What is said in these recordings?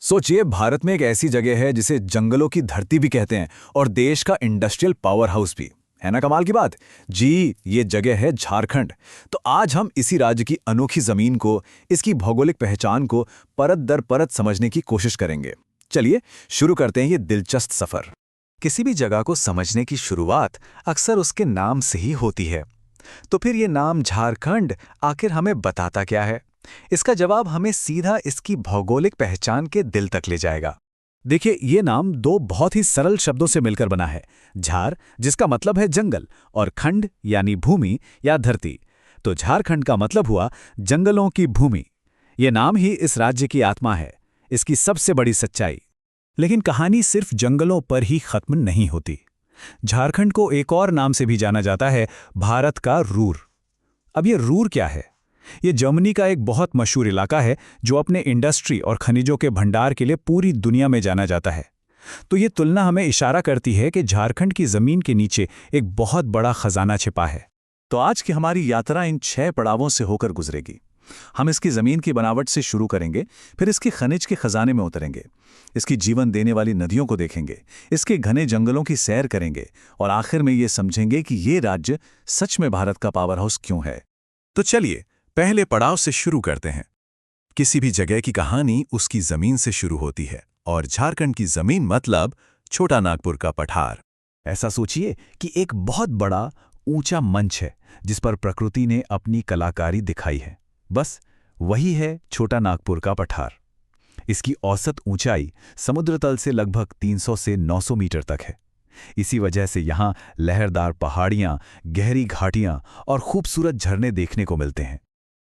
सोचिए, भारत में एक ऐसी जगह है जिसे जंगलों की धरती भी कहते हैं और देश का इंडस्ट्रियल पावर हाउस भी। है ना कमाल की बात। जी, ये जगह है झारखंड। तो आज हम इसी राज्य की अनोखी जमीन को, इसकी भौगोलिक पहचान को परत दर परत समझने की कोशिश करेंगे। चलिए शुरू करते हैं ये दिलचस्प सफर। किसी भी जगह को समझने की शुरुआत अक्सर उसके नाम से ही होती है। तो फिर ये नाम झारखंड आखिर हमें बताता क्या है? इसका जवाब हमें सीधा इसकी भौगोलिक पहचान के दिल तक ले जाएगा। देखिए, ये नाम दो बहुत ही सरल शब्दों से मिलकर बना है। झार, जिसका मतलब है जंगल, और खंड यानी भूमि या धरती। तो झारखंड का मतलब हुआ जंगलों की भूमि। ये नाम ही इस राज्य की आत्मा है, इसकी सबसे बड़ी सच्चाई। लेकिन कहानी सिर्फ जंगलों पर ही खत्म नहीं होती। झारखंड को एक और नाम से भी जाना जाता है, भारत का रूर। अब ये रूर क्या है? ये जर्मनी का एक बहुत मशहूर इलाका है जो अपने इंडस्ट्री और खनिजों के भंडार के लिए पूरी दुनिया में जाना जाता है। तो ये तुलना हमें इशारा करती है कि झारखंड की जमीन के नीचे एक बहुत बड़ा खजाना छिपा है। तो आज की हमारी यात्रा इन 6 पड़ावों से होकर गुजरेगी। हम इसकी जमीन की बनावट से शुरू करेंगे, फिर इसकी खनिज के खजाने में उतरेंगे, इसकी जीवन देने वाली नदियों को देखेंगे, इसके घने जंगलों की सैर करेंगे और आखिर में ये समझेंगे कि ये राज्य सच में भारत का पावर हाउस क्यों है। तो चलिए पहले पड़ाव से शुरू करते हैं। किसी भी जगह की कहानी उसकी जमीन से शुरू होती है, और झारखंड की जमीन मतलब छोटा नागपुर का पठार। ऐसा सोचिए कि एक बहुत बड़ा ऊंचा मंच है जिस पर प्रकृति ने अपनी कलाकारी दिखाई है। बस वही है छोटा नागपुर का पठार। इसकी औसत ऊंचाई समुद्र तल से लगभग 300 से 900 मीटर तक है। इसी वजह से यहाँ लहरदार पहाड़ियाँ, गहरी घाटियाँ और खूबसूरत झरने देखने को मिलते हैं।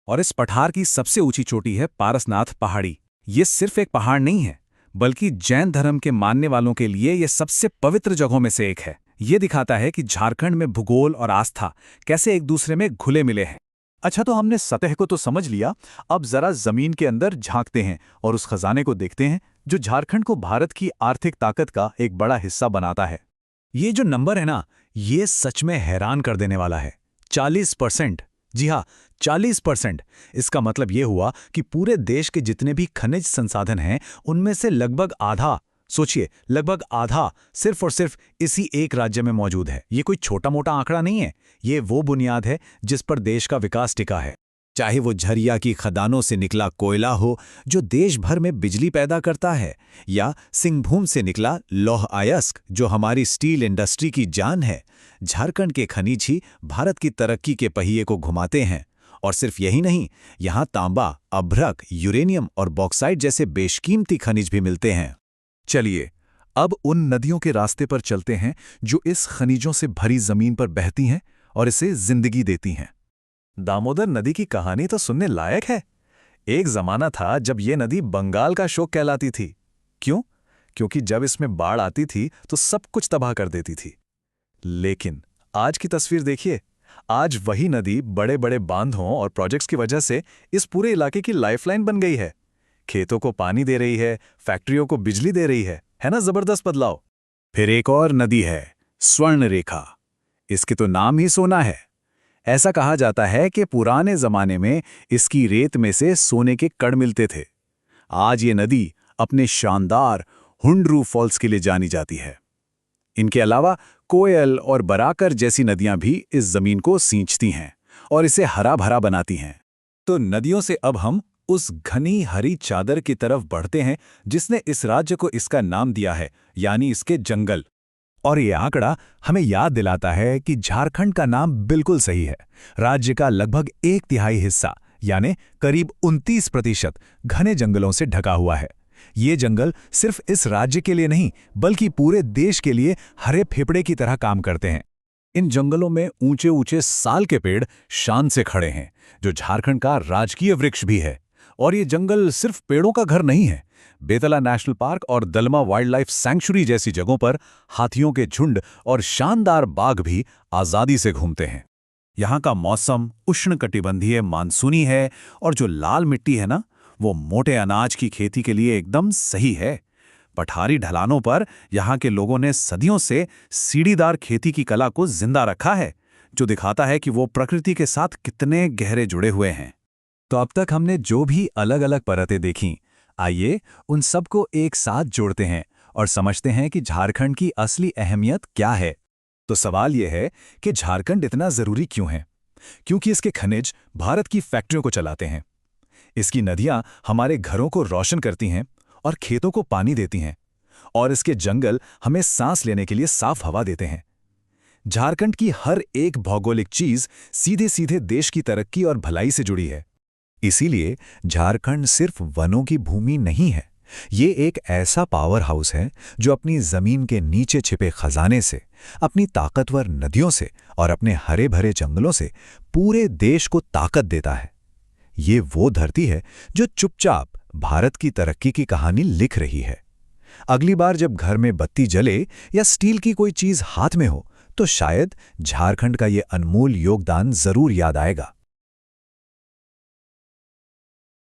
और इस पठार की सबसे ऊंची चोटी है पारसनाथ पहाड़ी। ये सिर्फ एक पहाड़ नहीं है, बल्कि जैन धर्म के मानने वालों के लिए ये सबसे पवित्र जगहों में से एक है। ये दिखाता है कि झारखंड में भूगोल और आस्था कैसे एक दूसरे में घुले मिले हैं। अच्छा, तो हमने सतह को तो समझ लिया, अब जरा जमीन के अंदर झांकते हैं और उस खजाने को देखते हैं जो झारखंड को भारत की आर्थिक ताकत का एक बड़ा हिस्सा बनाता है। ये जो नंबर है ना, ये सच में हैरान कर देने वाला है। 40%। जी हाँ, 40%। इसका मतलब ये हुआ कि पूरे देश के जितने भी खनिज संसाधन हैं उनमें से लगभग आधा, सोचिए लगभग आधा, सिर्फ और सिर्फ इसी एक राज्य में मौजूद है। ये कोई छोटा मोटा आंकड़ा नहीं है, ये वो बुनियाद है जिस पर देश का विकास टिका है। चाहे वो झरिया की खदानों से निकला कोयला हो जो देश भर में बिजली पैदा करता है, या सिंहभूम से निकला लौह अयस्क जो हमारी स्टील इंडस्ट्री की जान है। झारखंड के खनिज ही भारत की तरक्की के पहिए को घुमाते हैं। और सिर्फ यही नहीं, यहाँ तांबा, अभ्रक, यूरेनियम और बॉक्साइट जैसे बेशकीमती खनिज भी मिलते हैं। चलिए अब उन नदियों के रास्ते पर चलते हैं जो इस खनिजों से भरी जमीन पर बहती हैं और इसे जिंदगी देती हैं। दामोदर नदी की कहानी तो सुनने लायक है। एक जमाना था जब ये नदी बंगाल का शोक कहलाती थी। क्यों? क्योंकि जब इसमें बाढ़ आती थी तो सब कुछ तबाह कर देती थी। लेकिन आज की तस्वीर देखिए। आज वही नदी बड़े बड़े बांधों और प्रोजेक्ट्स की वजह से इस पूरे इलाके की लाइफलाइन बन गई है। खेतों को पानी दे रही है, फैक्ट्रियों को बिजली दे रही है ना जबरदस्त बदलाव। फिर एक और नदी है, स्वर्ण रेखा। इसके तो नाम ही सोना है। ऐसा कहा जाता है कि पुराने जमाने में इसकी रेत में से सोने के कण मिलते थे। आज ये नदी अपने शानदार हुंडरू फॉल्स के लिए जानी जाती है। इनके अलावा कोयल और बराकर जैसी नदियां भी इस जमीन को सींचती हैं और इसे हरा भरा बनाती हैं। तो नदियों से अब हम उस घनी हरी चादर की तरफ बढ़ते हैं जिसने इस राज्य को इसका नाम दिया है, यानी इसके जंगल। और ये आंकड़ा हमें याद दिलाता है कि झारखंड का नाम बिल्कुल सही है। राज्य का लगभग 1/3 हिस्सा, यानी करीब 29% घने जंगलों से ढका हुआ है। ये जंगल सिर्फ इस राज्य के लिए नहीं, बल्कि पूरे देश के लिए हरे फेफड़े की तरह काम करते हैं। इन जंगलों में ऊंचे ऊंचे साल के पेड़ शान से खड़े हैं, जो झारखंड का राजकीय वृक्ष भी है। और ये जंगल सिर्फ पेड़ों का घर नहीं है। बेतला नेशनल पार्क और दलमा वाइल्ड लाइफ सैंक्चुरी जैसी जगहों पर हाथियों के झुंड और शानदार बाघ भी आजादी से घूमते हैं। यहाँ का मौसम उष्णकटिबंधीय मानसूनी है, और जो लाल मिट्टी है ना, वो मोटे अनाज की खेती के लिए एकदम सही है। पठारी ढलानों पर यहाँ के लोगों ने सदियों से सीढ़ीदार खेती की कला को जिंदा रखा है, जो दिखाता है कि वो प्रकृति के साथ कितने गहरे जुड़े हुए हैं। तो अब तक हमने जो भी अलग अलग परतें देखीं, आइए उन सबको एक साथ जोड़ते हैं और समझते हैं कि झारखंड की असली अहमियत क्या है। तो सवाल यह है कि झारखंड इतना जरूरी क्यों है? क्योंकि इसके खनिज भारत की फैक्ट्रियों को चलाते हैं। इसकी नदियां हमारे घरों को रोशन करती हैं और खेतों को पानी देती हैं, और इसके जंगल हमें सांस लेने के लिए साफ हवा देते हैं। झारखंड की हर एक भौगोलिक चीज सीधे सीधे देश की तरक्की और भलाई से जुड़ी है। इसीलिए झारखंड सिर्फ वनों की भूमि नहीं है, ये एक ऐसा पावर हाउस है जो अपनी जमीन के नीचे छिपे खजाने से, अपनी ताकतवर नदियों से और अपने हरे भरे जंगलों से पूरे देश को ताकत देता है। ये वो धरती है जो चुपचाप भारत की तरक्की की कहानी लिख रही है। अगली बार जब घर में बत्ती जले या स्टील की कोई चीज हाथ में हो, तो शायद झारखंड का ये अनमोल योगदान जरूर याद आएगा।